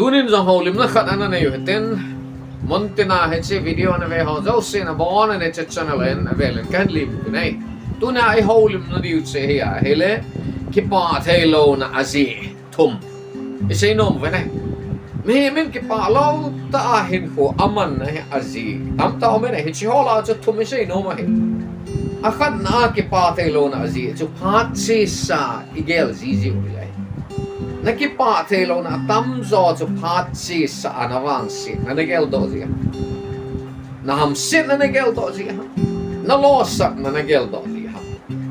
tunin zong holim na khat ana nei heten montina he video na ve ho zo sin a bon ne channel en avelen kan lim nei tuna ai holim na diu che he a hele Kipahtheilouna Ajeh Thum isei nom ve nei me men kipa lo ta hin ko aman na he Ajeh tam ta omen he chi hola cho Thum isei nom he akhat na Kipahtheilouna Ajeh chu phat che sa igel zizi uri ai na Kipahtheilouna tam zo chu phat che sa anawang si na negel do ji na ham sit na negel do ji na lo sak na negel do ji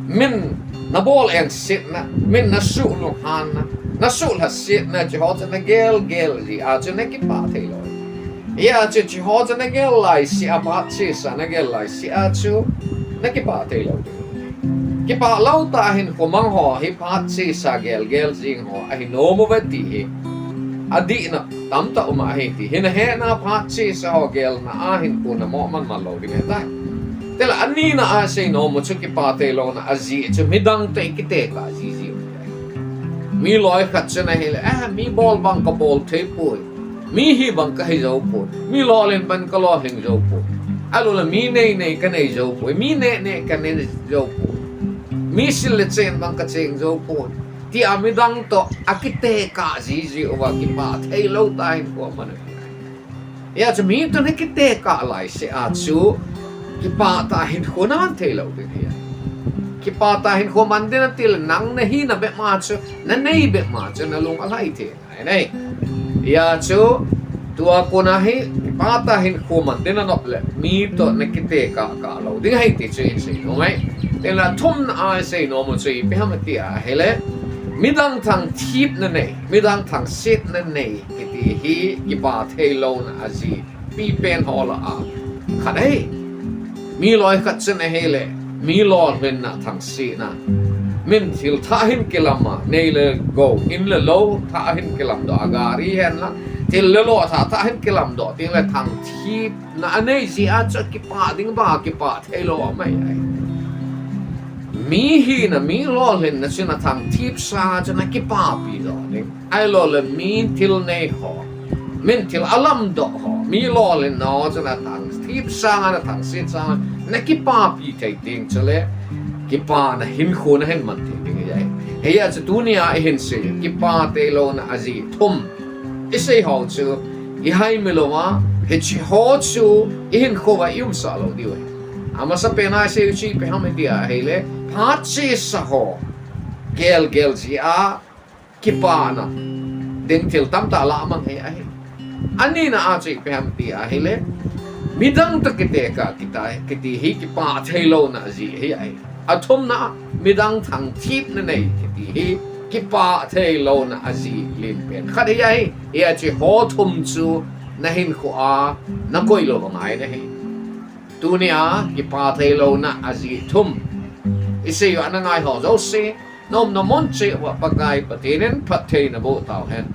min na bol en sit na min na su lu han na su la sit na chi ho na gel ji a chu na Kipahtheilouna ya chi ho na gel lai si a phat che sa na gel lai si a chu na Kipahtheilouna kipa lau ta hin ko mang ho hi phat che sa gel jing ho a hi no mo vati hi adi na tam ta uma hi ti hin he na phat che sa ho gel na a hin ko na mo man mal lo ding ta tela ani na a sei no mo chu Kipahtheilouna Ajeh chu midang te kite ka ji mi loi khat chena hele mi bol bang ka bol the pui mi hi bang ka hi zo pu mi lo len ban ka lo hing zo pu alo la mi nei ka nei zo pu mi ne ka nei zo pu mi sil le chen bang ka cheng zo pu ti amidang to akite ka ji wa Kipahtheilouna ta hin ko man ya chu mi to ne kite ka lai se a chu Kipahtheilouna ko na Theilouna de ya Kipahtheilouna ko man din til nang na hi na be ma chu na nei be ma chu na lung alai the nei ya chu tua ko na hi Kipahtheilouna ko man din na le mi to na kite ka lo ding hai ti chu in sei no mai tela Thum na ai sei no mo chu pe ham ti a hele midang thang thip na nei midang thang sit na nei kiti hi Kipahtheilouna Ajeh pi pen hola a khadai mi loi khat chen hele mi lol ven na thang si na min thil tha hin kilama nei le go in le lo tha hin kilam do agari hen la til le lo tha hin kilam do ting le thang thip na anei ji a cha ding ba Kipahtheilouna mai ai mi hi na mi lol hen na china thang thip sa cha na kipa pi do ni ai lo le mi til nei ho min til alam do ho mi lol hen no cha na thang thip sa na thang sit sa na kipa pi thai ting chale kipa na hin kho na hen man ting ding ai he ya chu dunia a hin se Kipahtheilouna Ajeh Thum isei ho chu I hai melowa he chi ho chu I hin kho wa yum sa lo diwe ama sa pena se chi pe ham dia hele phat che sa ho gel ji a kipa na ding til tam ta la mang he ai ani na a chi pe ham dia hele midang ta kite ka kitai kiti hi Kipahtheilouna Ajeh he ai athum na midang thang thip na nei kiti hi Kipahtheilouna Ajeh lim pen khad hi ai e chi ho Thum chu na hin kho a na koi lo ngai na he tunia Kipahtheilouna Ajeh Thum isei yo anangai ho zo se nom na mon che wa pagai patinen phathei na bo tao hen